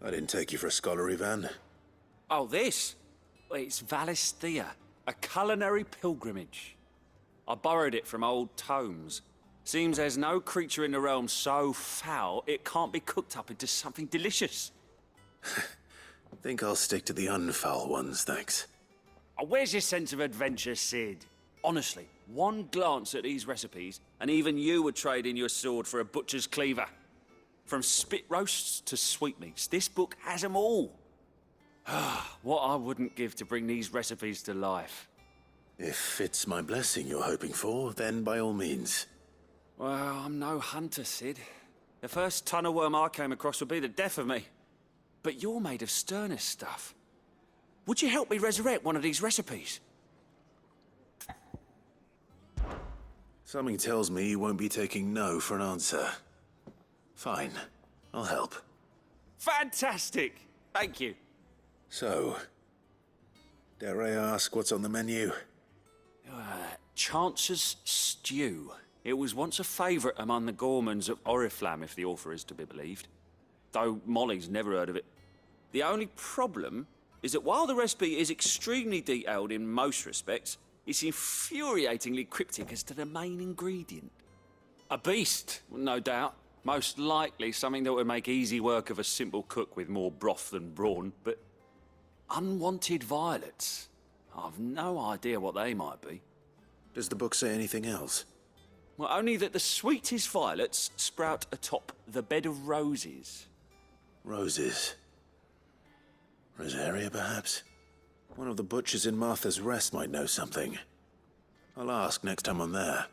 I didn't take you for a scholarly van. Oh, this? Well, it's Valisthea, a culinary pilgrimage. I borrowed it from old tomes. Seems there's no creature in the realm so foul it can't be cooked up into something delicious. Think I'll stick to the unfoul ones, thanks. Oh, where's your sense of adventure, Sid? Honestly, one glance at these recipes, and even you would trade in your sword for a butcher's cleaver. From spit roasts to sweetmeats, this book has them all. What I wouldn't give to bring these recipes to life. If it's my blessing you're hoping for, then by all means. Well, I'm no hunter, Sid. The first tunnel worm I came across would be the death of me. But you're made of sterner stuff. Would you help me resurrect one of these recipes? Something tells me you won't be taking no for an answer. Fine, I'll help. Fantastic! Thank you. So, dare I ask what's on the menu? Chance's Stew. It was once a favourite among the gourmands of Oriflamme, if the author is to be believed. Though Molly's never heard of it. The only problem is that while the recipe is extremely detailed in most respects, it's infuriatingly cryptic as to the main ingredient. A beast, no doubt. Most likely something that would make easy work of a simple cook with more broth than brawn, but unwanted violets. I've no idea what they might be. Does the book say anything else? Well, only that the sweetest violets sprout atop the bed of roses. Roses. Rosaria, perhaps? One of the butchers in Martha's Rest might know something. I'll ask next time I'm there.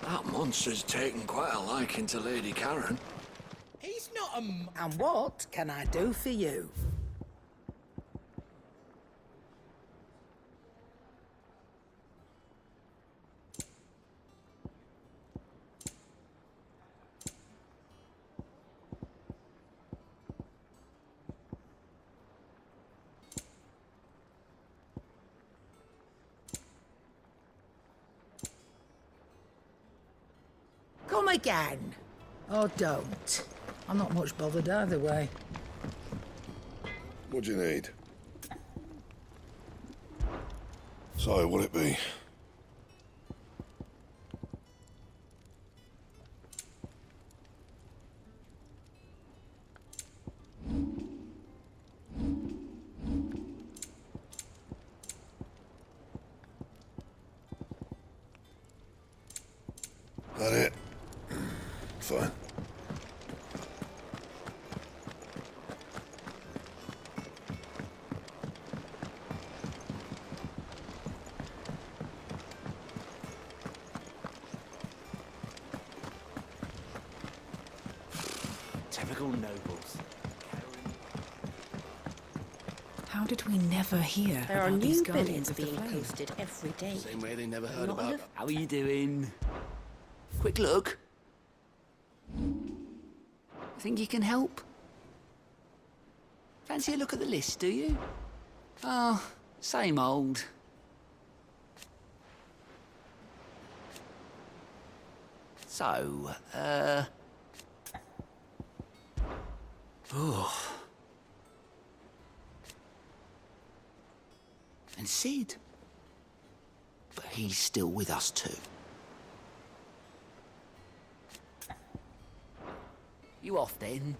That monster's taken quite a liking to Lady Karen. He's not a And what can I do for you? Come again. Or don't. I'm not much bothered either way. What do you need? So, what'll it be? That it? Fine. Typical nobles. How did we never hear There are about these new guardians billets of the being flame? posted every day. Same way they never heard Not about. enough. How are you doing? Quick look. Think you can help? Fancy a look at the list, do you? Oh, same old. So, oh. And Sid. But he's still with us too. You off then?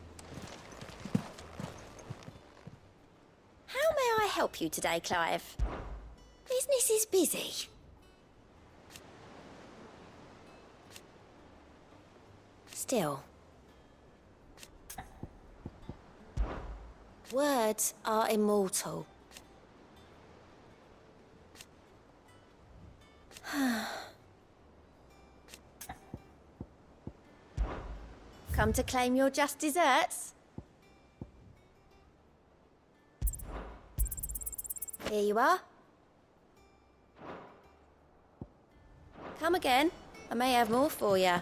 How may I help you today, Clive? Business is busy. Still. Words are immortal. Come to claim your just desserts? Here you are. Come again. I may have more for you.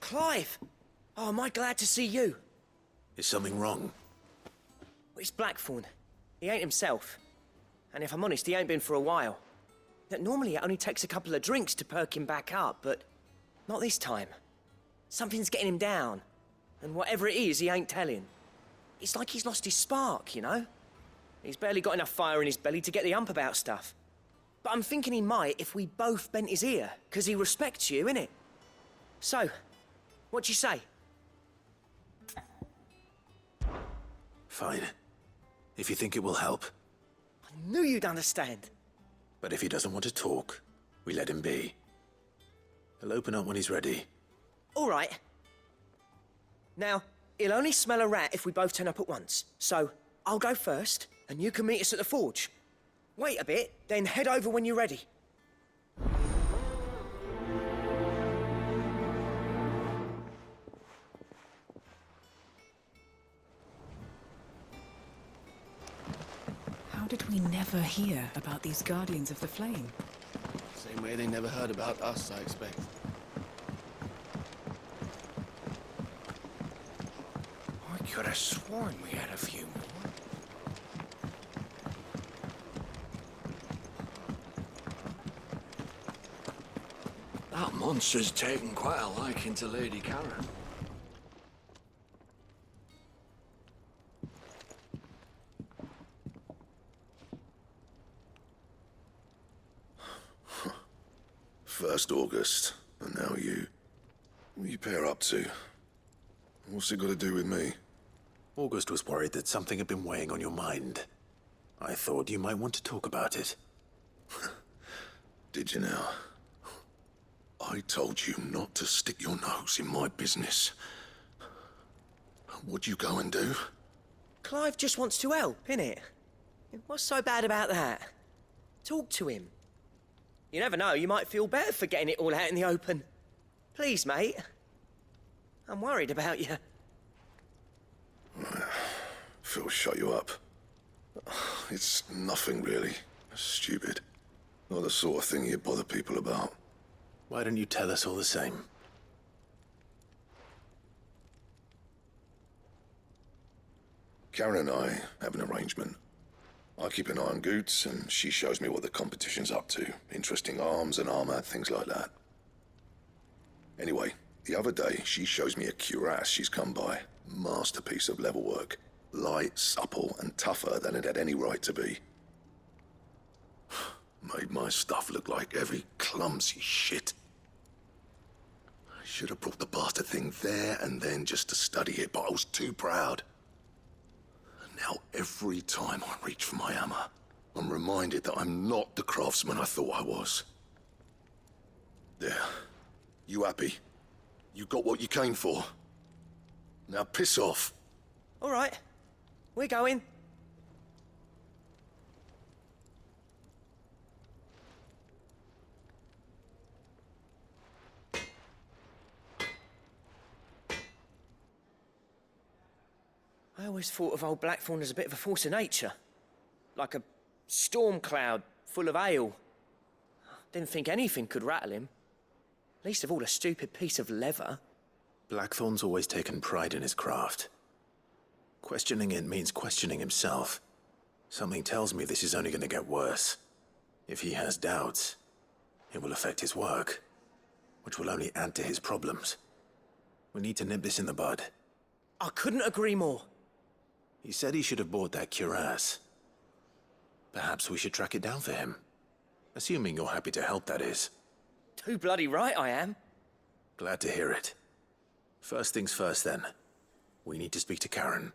Clive! Oh, am I glad to see you? Is something wrong? Well, it's Blackthorn. He ain't himself. And if I'm honest, he ain't been for a while. That normally it only takes a couple of drinks to perk him back up, but not this time. Something's getting him down. And whatever it is, he ain't telling. It's like he's lost his spark, you know? He's barely got enough fire in his belly to get the ump about stuff. But I'm thinking he might if we both bent his ear, 'cause he respects you, innit? So, what do you say? Fine. If you think it will help. I knew you'd understand. But if he doesn't want to talk, we let him be. He'll open up when he's ready. All right. Now, he'll only smell a rat if we both turn up at once. So, I'll go first, and you can meet us at the forge. Wait a bit, then head over when you're ready. How did we never hear about these guardians of the flame? Same way they never heard about us, I expect. I could have sworn we had a few more. That monster's taken quite a liking to Lady Karen. First August, and now you. What are you pair up to? What's it got to do with me? August was worried that something had been weighing on your mind. I thought you might want to talk about it. Did you now? I told you not to stick your nose in my business. What'd you go and do? Clive just wants to help, innit? What's so bad about that? Talk to him. You never know, you might feel better for getting it all out in the open. Please, mate. I'm worried about you. Phil shut you up. It's nothing really. Stupid. Not the sort of thing you bother people about. Why don't you tell us all the same? Karen and I have an arrangement. I keep an eye on Goots, and she shows me what the competition's up to. Interesting arms and armor, things like that. Anyway, the other day, she shows me a cuirass she's come by. Masterpiece of level work. Light, supple, and tougher than it had any right to be. Made my stuff look like every clumsy shit. I should have brought the bastard thing there and then just to study it, but I was too proud. Now, every time I reach for my hammer, I'm reminded that I'm not the craftsman I thought I was. There. You happy? You got what you came for. Now piss off. All right, we're going. I always thought of old Blackthorn as a bit of a force of nature. Like a storm cloud full of ale. Didn't think anything could rattle him. Least of all a stupid piece of leather. Blackthorn's always taken pride in his craft. Questioning it means questioning himself. Something tells me this is only going to get worse. If he has doubts, it will affect his work, which will only add to his problems. We need to nip this in the bud. I couldn't agree more. He said he should have bought that cuirass. Perhaps we should track it down for him. Assuming you're happy to help, that is. Too bloody right I am. Glad to hear it. First things first, then. We need to speak to Karen.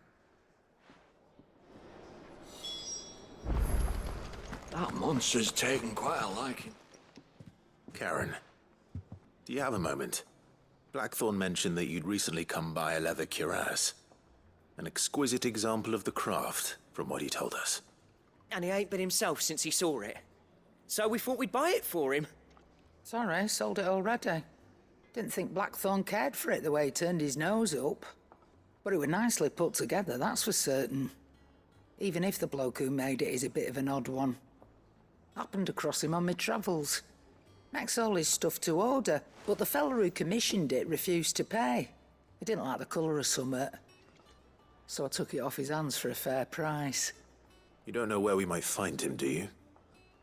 That monster's taken quite a liking. Karen, do you have a moment? Blackthorn mentioned that you'd recently come by a leather cuirass. An exquisite example of the craft, from what he told us. And he ain't been himself since he saw it. So we thought we'd buy it for him. Sorry, sold it already. Didn't think Blackthorn cared for it the way he turned his nose up. But it was nicely put together, that's for certain. Even if the bloke who made it is a bit of an odd one. Happened across him on my travels. Makes all his stuff to order, but the fella who commissioned it refused to pay. He didn't like the colour of summit. So I took it off his hands for a fair price. You don't know where we might find him, do you?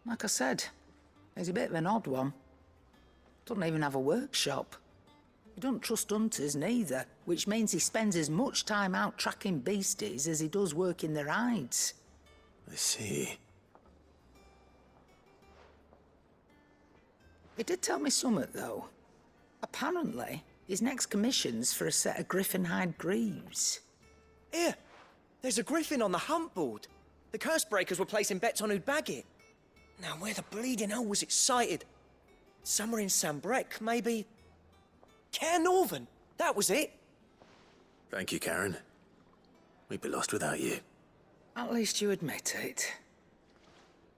Like I said, he's a bit of an odd one. Doesn't even have a workshop. He don't trust hunters neither, which means he spends as much time out tracking beasties as he does working their hides. I see. He did tell me something, though. Apparently, his next commission's for a set of griffin hide greaves. Here, there's a griffin on the hunt board. The curse breakers were placing bets on who'd bag it. Now, where the bleeding hell was it sighted? Somewhere in Sambrec, maybe? Care Northern, that was it. Thank you, Karen. We'd be lost without you. At least you admit it.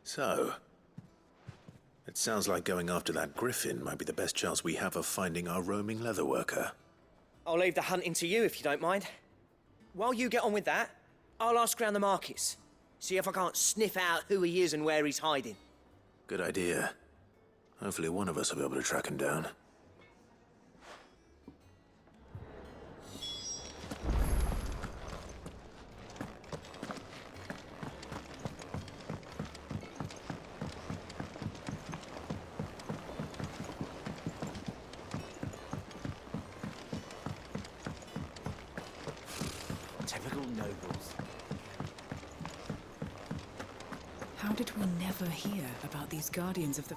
So, it sounds like going after that griffin might be the best chance we have of finding our roaming leatherworker. I'll leave the hunting to you if you don't mind. While you get on with that, I'll ask around the markets. See if I can't sniff out who he is and where he's hiding. Good idea. Hopefully one of us will be able to track him down. Typical nobles. How did we never hear about these guardians of the...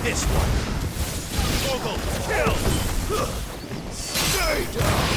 This one! Mogul, kill! Stay down!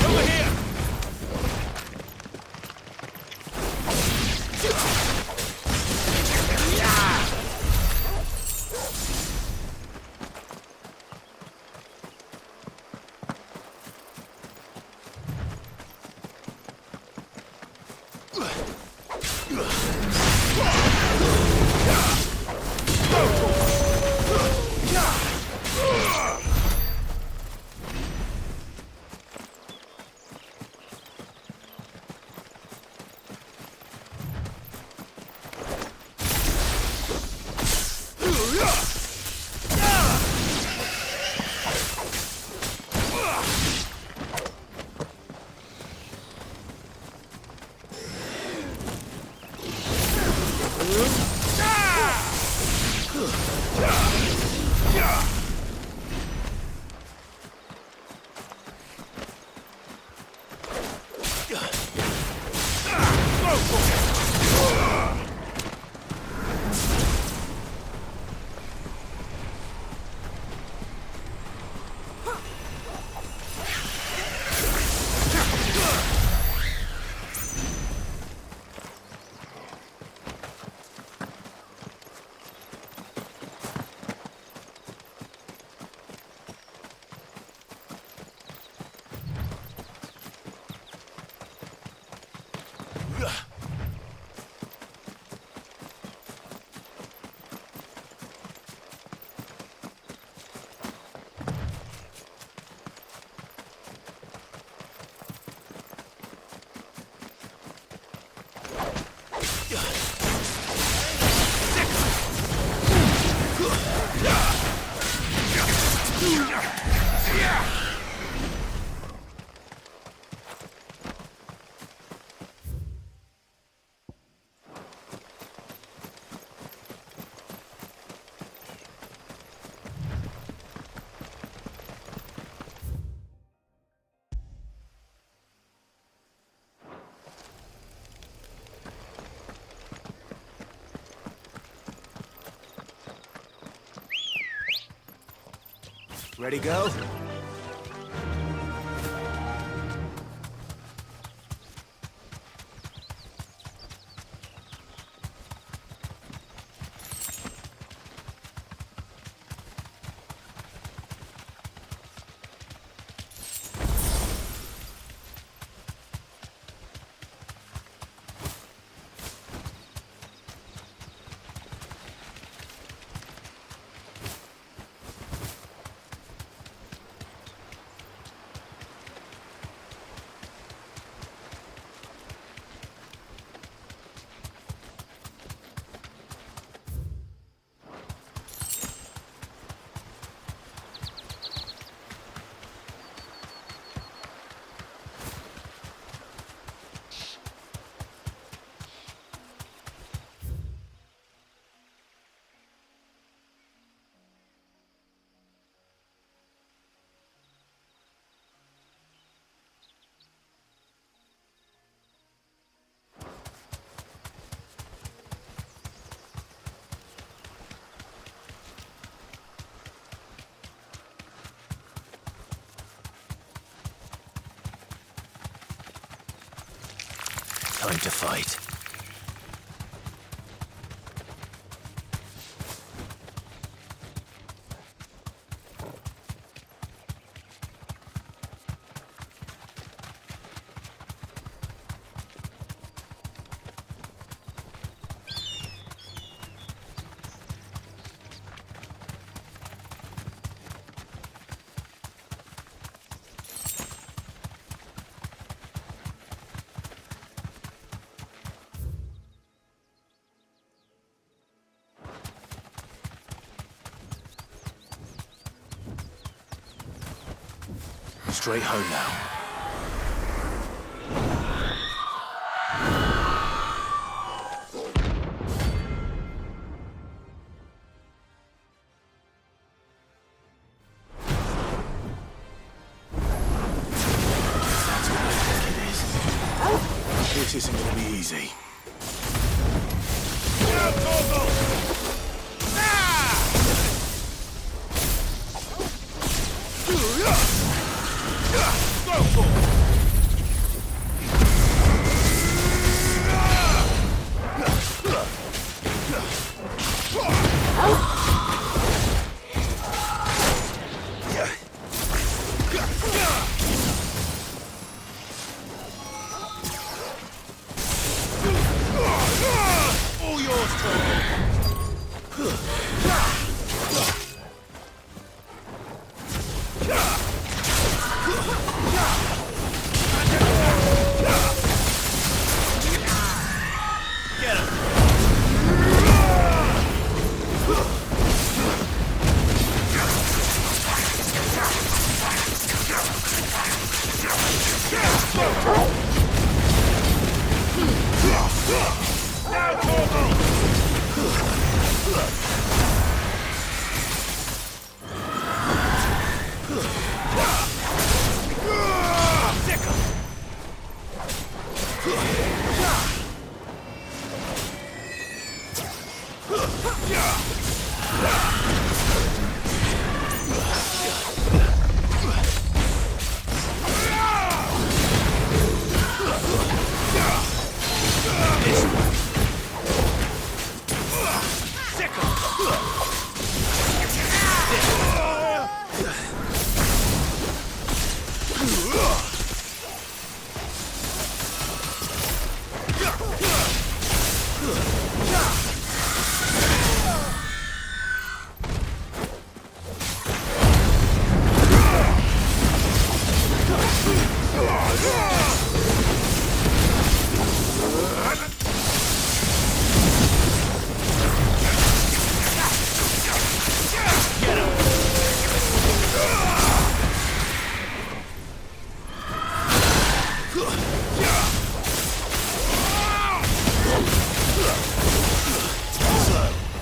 Over here! Ready, go? Time to fight. straight home now. That's what I think it is. This isn't gonna be easy. All yours,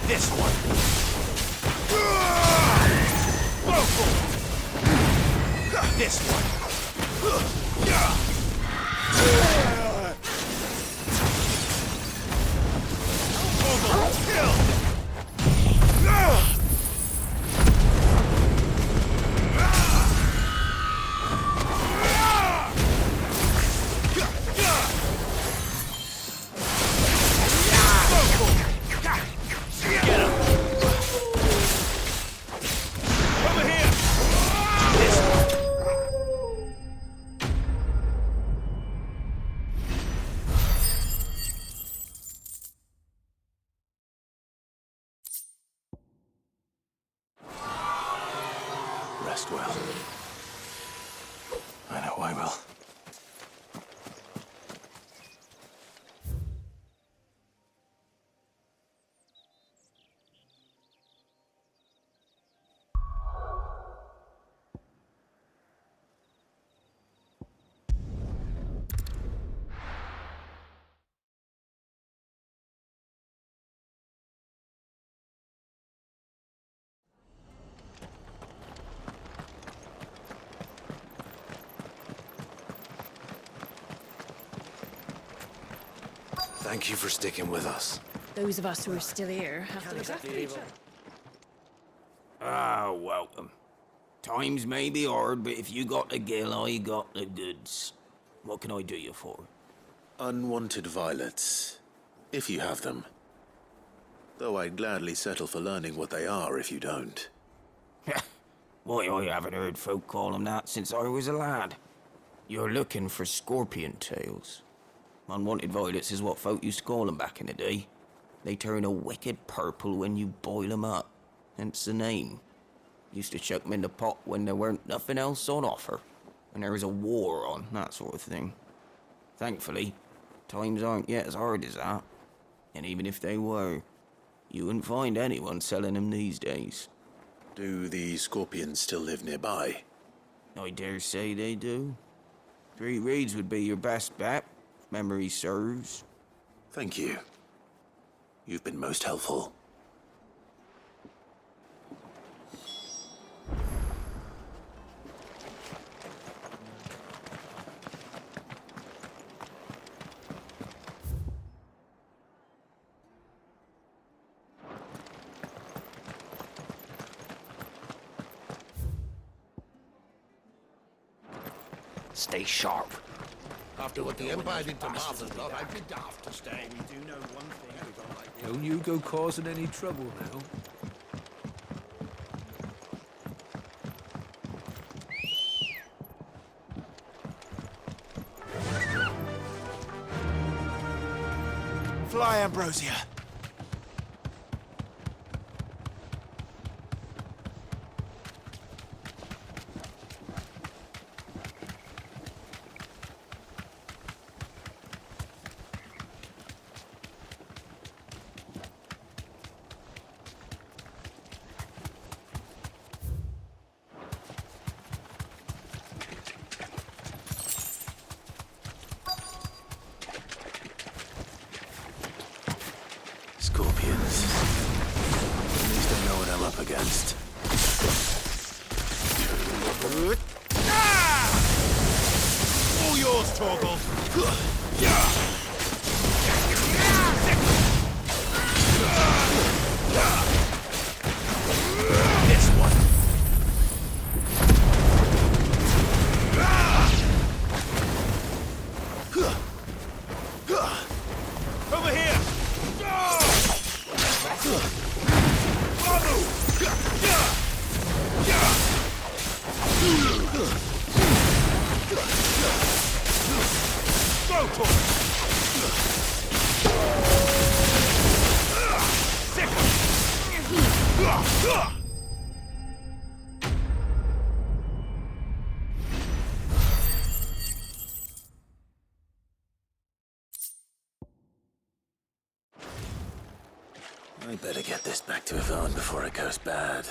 This one. This one. Rest well. I know I will. Thank you for sticking with us. Those of us who are still here have to look after each other. Ah, welcome. Times may be hard, but if you got the gill, I got the goods. What can I do you for? Unwanted violets, if you have them. Though I'd gladly settle for learning what they are if you don't. Why, I haven't heard folk call them that since I was a lad. You're looking for scorpion tails. Unwanted violets is what folk used to call them back in the day. They turn a wicked purple when you boil them up, hence the name. Used to chuck them in the pot when there weren't nothing else on offer, and there was a war on, that sort of thing. Thankfully, times aren't yet as hard as that. And even if they were, you wouldn't find anyone selling them these days. Do the scorpions still live nearby? I dare say they do. 3 reeds would be your best bet, if memory serves. Thank you. You've been most helpful. Stay sharp. After what the Empire did to Martha's lot, I'd be daft to stay. We do know one thing. Don't you go causing any trouble now. Fly, Ambrosia. Scorpions. At least I know what I'm up against. All yours, Torgal. This one. Over here! Go, Torgal! I better get this back to Yvonne before it goes bad.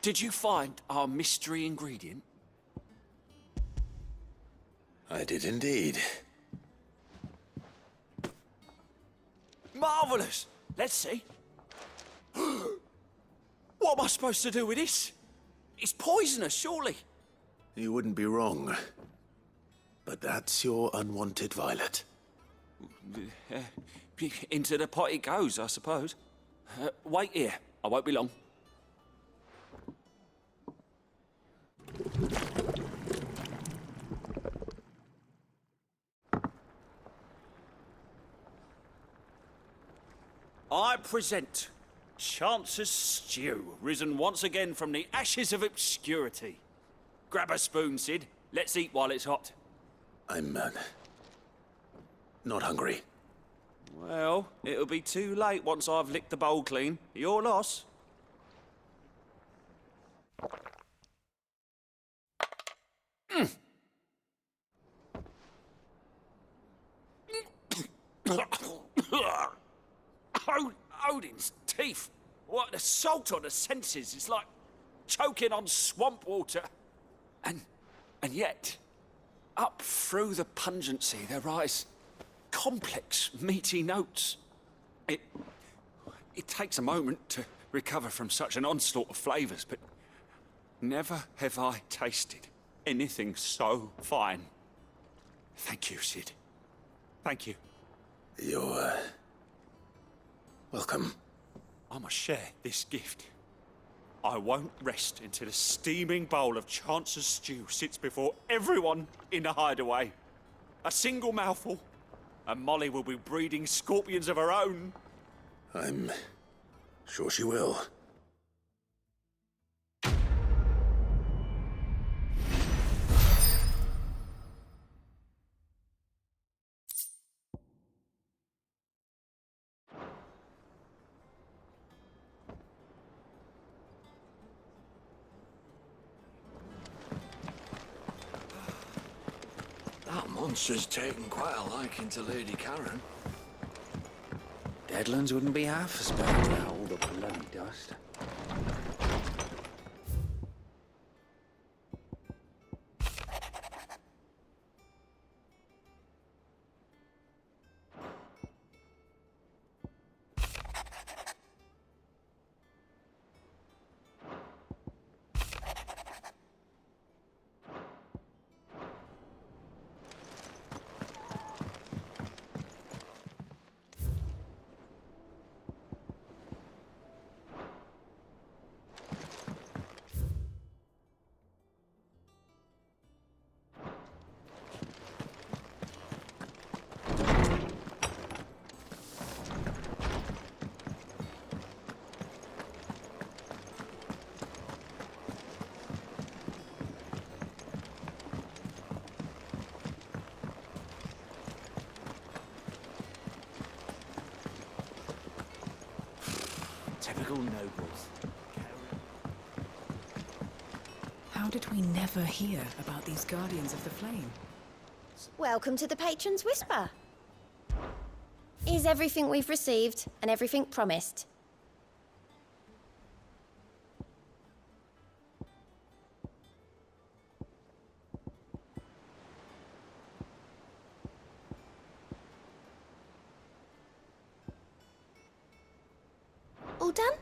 Did you find our mystery ingredient? I did indeed. Marvellous! Let's see. What am I supposed to do with this? It's poisonous, surely. You wouldn't be wrong. But that's your unwanted violet. Into the pot it goes, I suppose. Wait here. I won't be long. I present Chance's Stew, risen once again from the ashes of obscurity. Grab a spoon, Sid. Let's eat while it's hot. I'm, not hungry. Well, it'll be too late once I've licked the bowl clean. Your loss. Odin's teeth. What an assault on the senses. It's like choking on swamp water. And yet, up through the pungency, there rise complex, meaty notes. It takes a moment to recover from such an onslaught of flavours, but never have I tasted anything so fine. Thank you, Sid. Thank you. You're, welcome. I must share this gift. I won't rest until a steaming bowl of Chance's stew sits before everyone in the hideaway. A single mouthful, and Molly will be breeding scorpions of her own. I'm sure she will. Monster's taken quite a liking to Lady Karen. Deadlands wouldn't be half as bad without all the bloody dust. Typical nobles. How did we never hear about these Guardians of the Flame? Welcome to the Patron's Whisper. Is everything we've received and everything promised? All done?